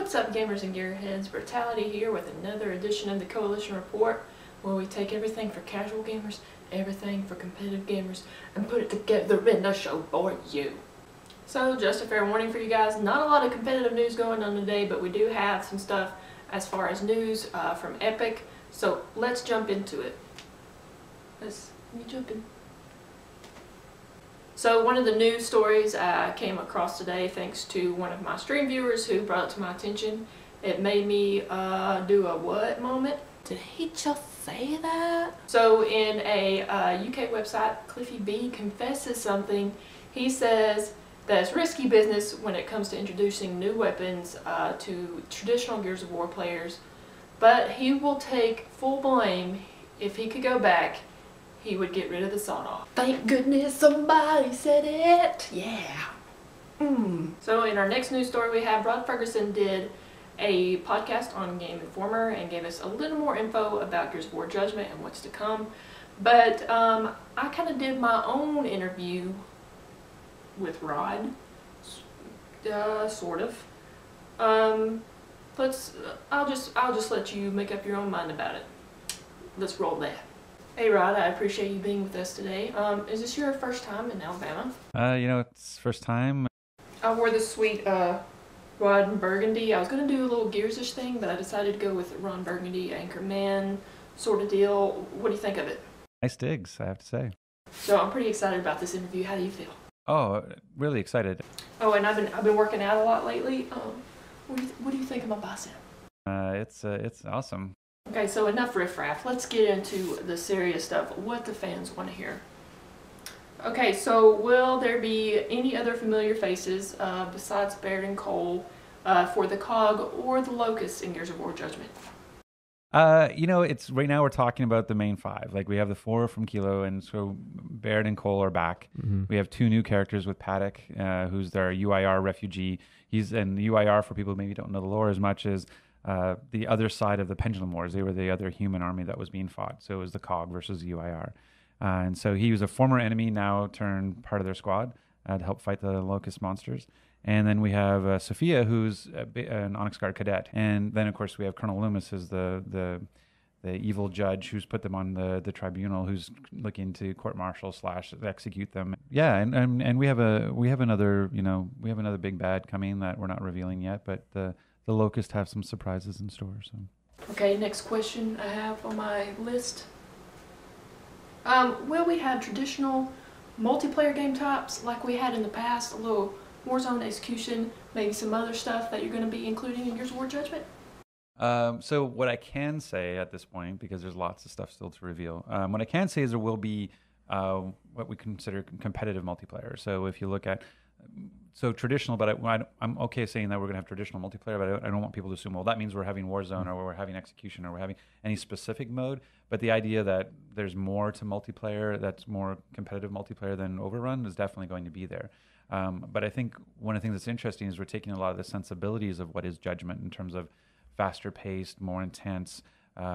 What's up, gamers and gearheads? Brittality here with another edition of the Coalition Report, where we take everything for casual gamers, everything for competitive gamers, and put it together in a show for you. So, just a fair warning for you guys, not a lot of competitive news going on today, but we do have some stuff as far as news from Epic, so let's jump into it. Let me jump in. So one of the news stories I came across today thanks to one of my stream viewers who brought it to my attention. It made me do a what moment? Did he just say that? So in a UK website, Cliffy B confesses something. He says that it's risky business when it comes to introducing new weapons to traditional Gears of War players, but he will take full blame. If he could go back, he would get rid of the sawed-off. Thank goodness somebody said it! Yeah! So in our next news story we have Rod Fergusson did a podcast on Game Informer and gave us a little more info about Gears of War Judgment and what's to come. But I kind of did my own interview with Rod, sort of. I'll just let you make up your own mind about it. Let's roll that. Hey Rod, I appreciate you being with us today. Is this your first time in Alabama? It's first time. I wore this sweet Ron Burgundy. I was going to do a little Gears-ish thing, but I decided to go with Ron Burgundy, Anchorman sort of deal. What do you think of it? Nice digs, I have to say. So I'm pretty excited about this interview. How do you feel? Oh, really excited. Oh, and I've been working out a lot lately. What do you think of my bicep? It's awesome. Okay, so enough riffraff. Let's get into the serious stuff, what the fans want to hear. Okay, so will there be any other familiar faces besides Baird and Cole for the COG or the Locust in Gears of War Judgment? It's right now we're talking about the main five. Like we have the 4 from Kilo, and so Baird and Cole are back. Mm-hmm. We have 2 new characters with Paddock, who's their UIR refugee. He's in UIR, for people who maybe don't know the lore as much, as the other side of the Pendulum Wars. They were the other human army that was being fought. So it was the COG versus the UIR. And so he was a former enemy, now turned part of their squad to help fight the Locust monsters. And then we have Sophia, who's an Onyx Guard cadet. And then, of course, we have Colonel Loomis, who's the evil judge who's put them on the tribunal, who's looking to court-martial / execute them. Yeah, and we have another big bad coming that we're not revealing yet, but the Locust have some surprises in store. So. Okay, next question I have on my list. Will we have traditional multiplayer game types like we had in the past? A little Warzone execution, maybe some other stuff that you're going to be including in Gears of War Judgment? So what I can say at this point, because there's lots of stuff still to reveal, what I can say is there will be what we consider competitive multiplayer. So if you look at traditional, but I'm okay saying that we're going to have traditional multiplayer, but I don't want people to assume, well, that means we're having Warzone or we're having execution or we're having any specific mode. But the idea that there's more to multiplayer, that's more competitive multiplayer than Overrun, is definitely going to be there. But I think one of the things that's interesting is we're taking a lot of the sensibilities of what is Judgment in terms of faster paced, more intense,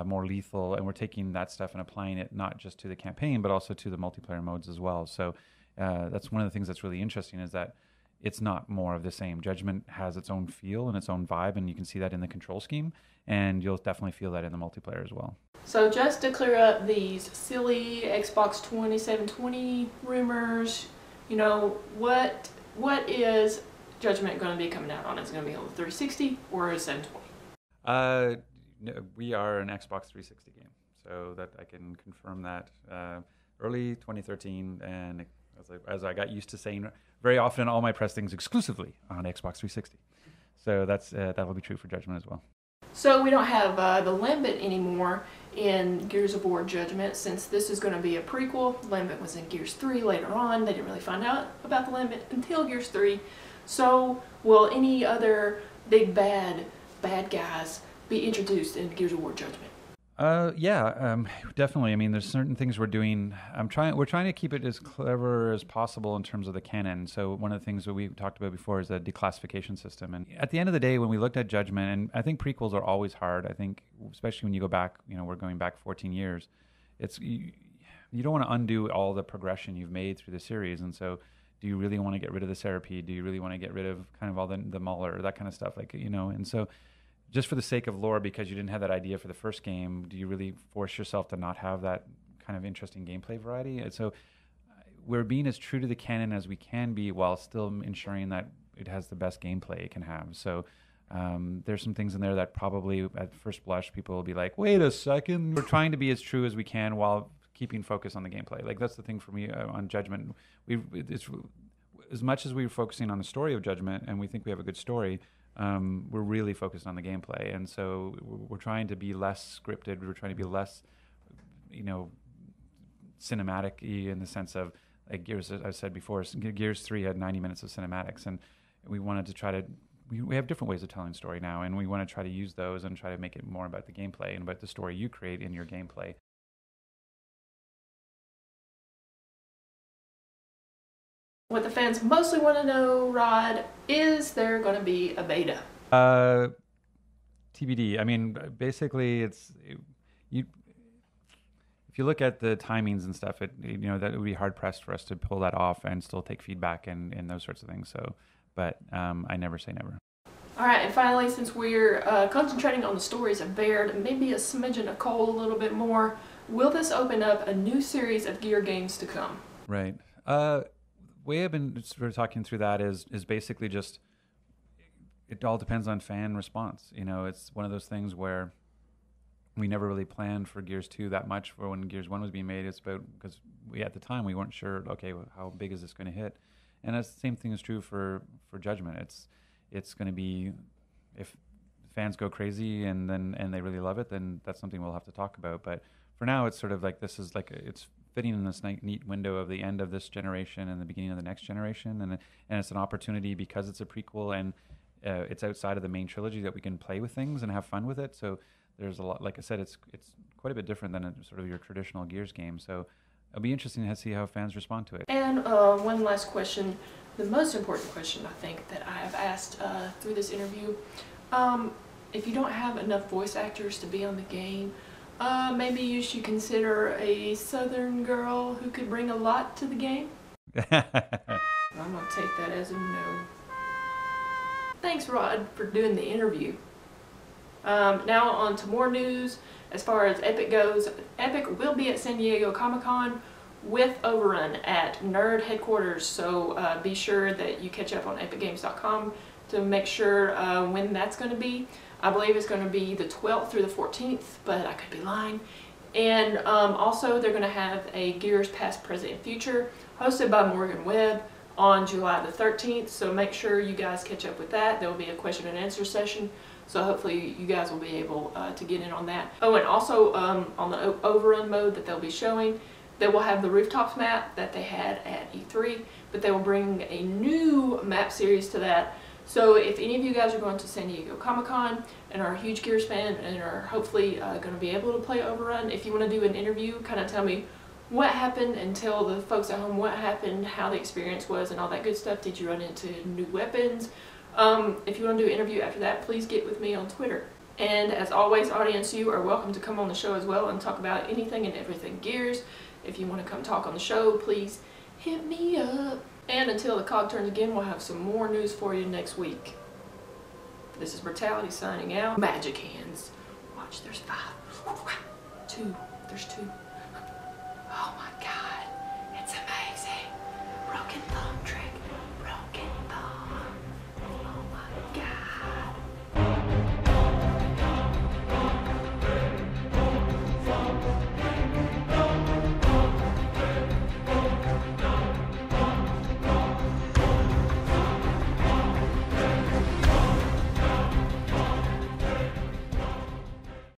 more lethal, and we're taking that stuff and applying it not just to the campaign, but also to the multiplayer modes as well. So that's one of the things that's really interesting, is that it's not more of the same. Judgment has its own feel and its own vibe, and you can see that in the control scheme, and you'll definitely feel that in the multiplayer as well. So just to clear up these silly Xbox 2720 rumors, what is Judgment going to be coming out on? Is it going to be on the 360 or a 720? No, we are an Xbox 360 game, so that I can confirm that early 2013, and as I got used to saying very often in all my press things, exclusively on Xbox 360. So that will be true for Judgment as well. So we don't have the Lambent anymore in Gears of War Judgment, since this is going to be a prequel. Lambent was in Gears 3 later on. They didn't really find out about the Lambent until Gears 3. So will any other big bad guys be introduced in Gears of War Judgment? Definitely. I mean, there's certain things we're doing. We're trying to keep it as clever as possible in terms of the canon. So one of the things that we talked about before is the declassification system. And at the end of the day, when we looked at Judgment, and I think prequels are always hard. I think, especially when you go back, we're going back 14 years. You don't want to undo all the progression you've made through the series, and so do you really want to get rid of the Serapede? Do you really want to get rid of kind of all the Mauler, that kind of stuff? Like, you know, and so just for the sake of lore, because you didn't have that idea for the first game, do you really force yourself to not have that kind of interesting gameplay variety? And so we're being as true to the canon as we can be while still ensuring that it has the best gameplay it can have. So there's some things in there that probably at first blush people will be like, wait a second. We're trying to be as true as we can while keeping focus on the gameplay. Like that's the thing for me on Judgment. It's as much as we're focusing on the story of Judgment and we think we have a good story, we're really focused on the gameplay. And so we're trying to be less scripted. We're trying to be less, you know, cinematic-y in the sense of, like Gears, as I said before, Gears 3 had 90 minutes of cinematics, and we wanted to try to, we have different ways of telling story now, and we want to try to use those and try to make it more about the gameplay and about the story you create in your gameplay. What the fans mostly want to know, Rod, is there going to be a beta? TBD. I mean, basically, if you look at the timings and stuff, that would be hard pressed for us to pull that off and still take feedback and those sorts of things. So, but I never say never. All right, and finally, since we're concentrating on the stories of Baird, maybe a smidgen of Cole a little bit more, will this open up a new series of Gear games to come? Right. Way I've been sort of talking through that is basically just, it all depends on fan response. You know, it's one of those things where we never really planned for Gears 2 that much for when Gears 1 was being made. It's about, because at the time we weren't sure, okay, how big is this going to hit? And that's the same thing is true for Judgment. It's going to be, if fans go crazy and they really love it, then that's something we'll have to talk about. But for now, it's sort of like, this is like, it's fitting in this neat window of the end of this generation and the beginning of the next generation, and it's an opportunity because it's a prequel and it's outside of the main trilogy that we can play with things and have fun with it. So there's a lot, like I said, it's quite a bit different than sort of your traditional Gears game. So it'll be interesting to see how fans respond to it. And one last question, the most important question I think that I have asked through this interview. If you don't have enough voice actors to be on the game, maybe you should consider a Southern girl who could bring a lot to the game. I'm gonna take that as a no. Thanks, Rod, for doing the interview. Now on to more news. As far as Epic goes, Epic will be at San Diego Comic-Con with Overrun at Nerd headquarters, so be sure that you catch up on epicgames.com to make sure when that's going to be. I believe it's going to be the 12th through the 14th, but I could be lying. And also they're going to have a Gears Past, Present, and Future hosted by Morgan Webb on July the 13th, so make sure you guys catch up with that. There will be a question and answer session, so hopefully you guys will be able to get in on that. Oh, and also on the Overrun mode that they'll be showing, they will have the rooftops map that they had at E3, but they will bring a new map series to that. So if any of you guys are going to San Diego Comic-Con and are a huge Gears fan and are hopefully going to be able to play Overrun, if you want to do an interview, kind of tell me what happened and tell the folks at home what happened, how the experience was, and all that good stuff. Did you run into new weapons? If you want to do an interview after that, please get with me on Twitter. And as always, audience, you are welcome to come on the show as well and talk about anything and everything Gears. If you want to come talk on the show, please hit me up. And until the cog turns again, we'll have some more news for you next week. This is Brittality signing out. Magic hands. Watch, there's 5. 2. There's 2. Oh my God. It's amazing. Broken thumb.